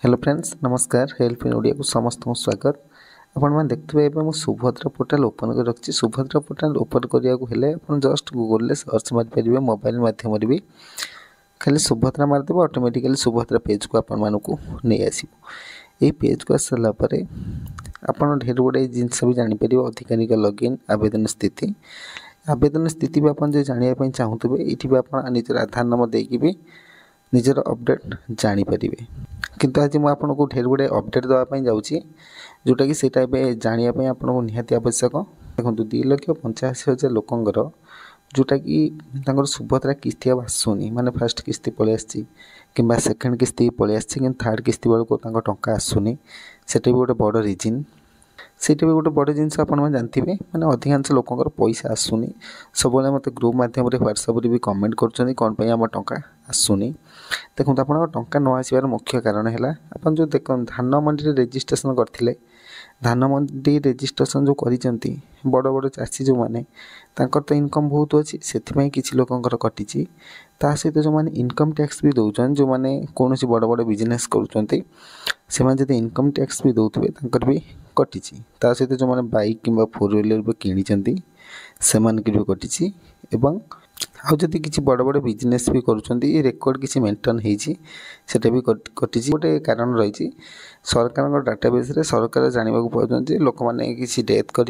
Hello friends नमस्कार help in Odia को समस्त को स्वागत। आपण मैंने देखते हैं सुभद्रा पोर्टाल ओपन कर रखी। सुभद्रा पोर्टाल ओपन करने जस्ट गूगल में सर्च मारिपारे मोबाइल मध्यम भी खाली सुभद्रा मारिदेव ऑटोमेटिकली सुभद्रा पेज को आपण मानक नहीं आसो। ये पेज को आसाला आपड़ ढेर गुड़ाई जिनस भी जापर अधिकारिक लॉगिन आवेदन स्थिति भी आप जानापी चाहूबे ये भी आप निजर आधार नंबर देकी भी निजर अपडेट जानीपर। किंतु आज मुझे ढेर गुड़ाई अपडेट देवाई जाऊँगी जोटा कि सेटा जानापी आपको निहाती आवश्यक। देखो 2,85,000 लोकंर जोटा कि सुभद्रा किस्ती अब आसुनी माने फास्ट किस्ती पलि आसी कि सेकेंड किस्ती पलि आसी कि थर्ड किस्ती बेलू टंका आसुनी सेटा भी गोटे बड़ रिजन। ସେଇଟା ବି ଗୋଟେ ବଡ଼ ଜିନିଷ ଆପଣମାନେ ଜାଣିଥିବେ ମାନେ ଅଧିକାଂଶ ଲୋକଙ୍କର ପଇସା ଆସୁନି। ସବୁବେଳେ ମୋତେ ଗ୍ରୁପ୍ ମାଧ୍ୟମରେ ହ୍ୱାଟ୍ସଆପ୍ରେ ବି କମେଣ୍ଟ କରୁଛନ୍ତି କ'ଣ ପାଇଁ ଆମ ଟଙ୍କା ଆସୁନି। ଦେଖନ୍ତୁ ଆପଣଙ୍କ ଟଙ୍କା ନ ଆସିବାର ମୁଖ୍ୟ କାରଣ ହେଲା ଆପଣ ଯେଉଁ ଦେଖନ୍ତୁ ଧାନ ମଣ୍ଡିରେ ରେଜିଷ୍ଟ୍ରେସନ୍ କରିଥିଲେ, ଧାନ ମଣ୍ଡି ରେଜିଷ୍ଟ୍ରେସନ୍ ଯେଉଁ କରିଛନ୍ତି ବଡ଼ ବଡ଼ ଚାଷୀ ଯେଉଁମାନେ ତାଙ୍କର ତ ଇନକମ୍ ବହୁତ ଅଛି, ସେଥିପାଇଁ କିଛି ଲୋକଙ୍କର କଟିଛି। ତା ସହିତ ଯେଉଁମାନେ ଇନକମ୍ ଟ୍ୟାକ୍ସ ବି ଦେଉଛନ୍ତି, ଯେଉଁମାନେ କୌଣସି ବଡ଼ ବଡ଼ ବିଜନେସ୍ କରୁଛନ୍ତି ସେମାନେ ଯଦି ଇନକମ୍ ଟ୍ୟାକ୍ସ ବି ଦେଉଥିବେ ତାଙ୍କର ବି कटिची। ता सहित जो मैंने बाइक कि 4 व्हीलर भी किणी से कटिची। एवं आउ जदि किसी बड़ बड़ बिजनेस भी करुँच रेकर्ड किसी मेंटेन होटा भी कटिची। गोटे कारण रही सरकार डाटाबेस रे सरकार जानवा पाते लोक मैंने किसी डेथ कर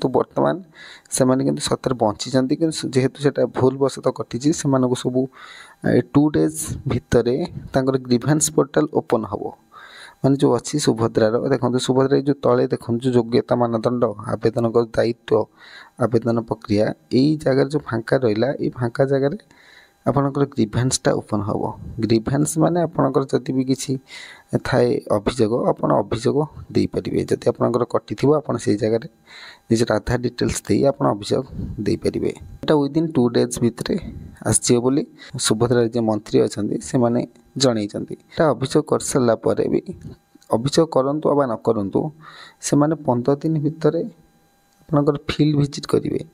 बर्तमान से सतर बंची जेहेतु से भूल वशत कटिची से सब 2 डेज भितर ग्रीवेंस पोर्टाल ओपन हम माने जो अच्छी सुभद्रार देखो सुभद्रा जो तले देखो जो योग्यता मानदंड आवेदन दायित्व आवेदन प्रक्रिया यही जगार जो फांका रहा ये फांका जगार आपणकर ग्रीवेंसटा ओपन हम। ग्रीवेंस माने आपणकर जदि भी किसी थाए अभियोग आपन अभियोग दे पारिबे। जदि आपणकर कटि थिबो आपन से जगार निज आधार डिटेल्स दे आपन अभियोग दे पारिबे। एटा विदिन 2 डेज भितरे आसियो बोली सुभद्रा जे मंत्री अछंती से माने जणैचंती। एटा अभियोग कर सारा परे भी अभियोग करंतु अबा न करंतु से माने 15 दिन भितरे आपणकर फील्ड विजिट करिवे।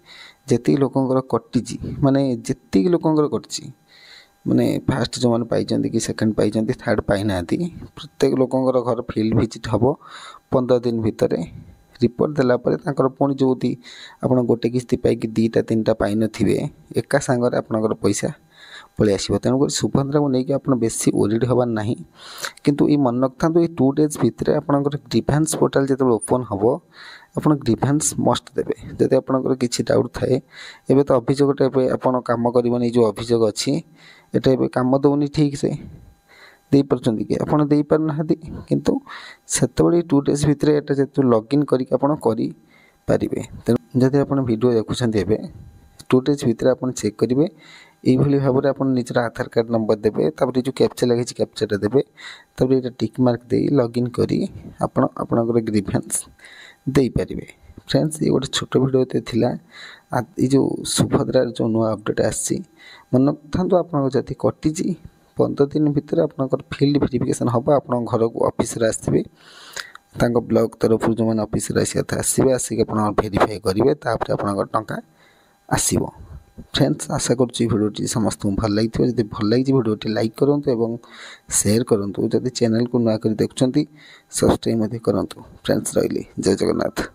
जेति लोकंकर कटिची माने जेति लोकंकर कटिची माने फास्ट जो मैंने पाई कि सेकेंड पाई थर्ड पाई ना प्रत्येक लोकंकर घर फील्ड विजिट हम 15 दिन भितर रिपोर्ट देलापर पुणी जो आप गोटे किस्ती पाई 2टा 3टा पाई नथिबे एका सांगरे आपनकर पैसा पलि आसो। तेणुक सुभद्रा को लेकिन आप बेसी ओरिड हबार ना किंतु ये मन रखता 2 डेज भितर आपनकर ग्रीवेंस पोर्टाल जो ओपन हम आप ग्रीवेंस मस्ट देवे। जदि आपनकर किसी डाउट थाए एबे तो अभियोगटा आप काम करनी जो अभियोग अच्छी एटा एबे काम दौनी ठीक से दे पारछंती कि आपन दे पार ना किंतु सेतबेले 2 डेज भितर एटा जेतु लॉगिन करिक आपन करि पारिबे। जदि आपन वीडियो देखुछंती एबे 2 डेज भितर आपन चेक करिवे यही भाव में आप निजर आधार कार्ड नंबर देवे तापर जो कैप्चा लगे कैप्चाटा देवे तापर ये टिक मार्क दे लॉगिन करी आपन ग्रीवेंस दे पारिबे। फ्रेंड्स ये गोटे छोट वीडियो थिला ये जो सुभद्रा जो नुआ अपडेट आसी मन था आप जदि कटिची 15 दिन भितर आपनकर फील्ड वेरिफिकेशन हम आप घर को ऑफिस आसबे ब्लॉक तरफ जो मैंने ऑफिस आसबे आसिक आप वेरीफाई करेंगे तापर आप टंका आसो। फ्रेंड्स आशा करुँच समस्त भल लगी जब भल लगी भिडियोटी लाइक करूँ और शेयर करूँ। जदि चैनल को नुआ कर देखुं सब्सक्राइब करूँ। फ्रेंड्स रही जय जगन्नाथ।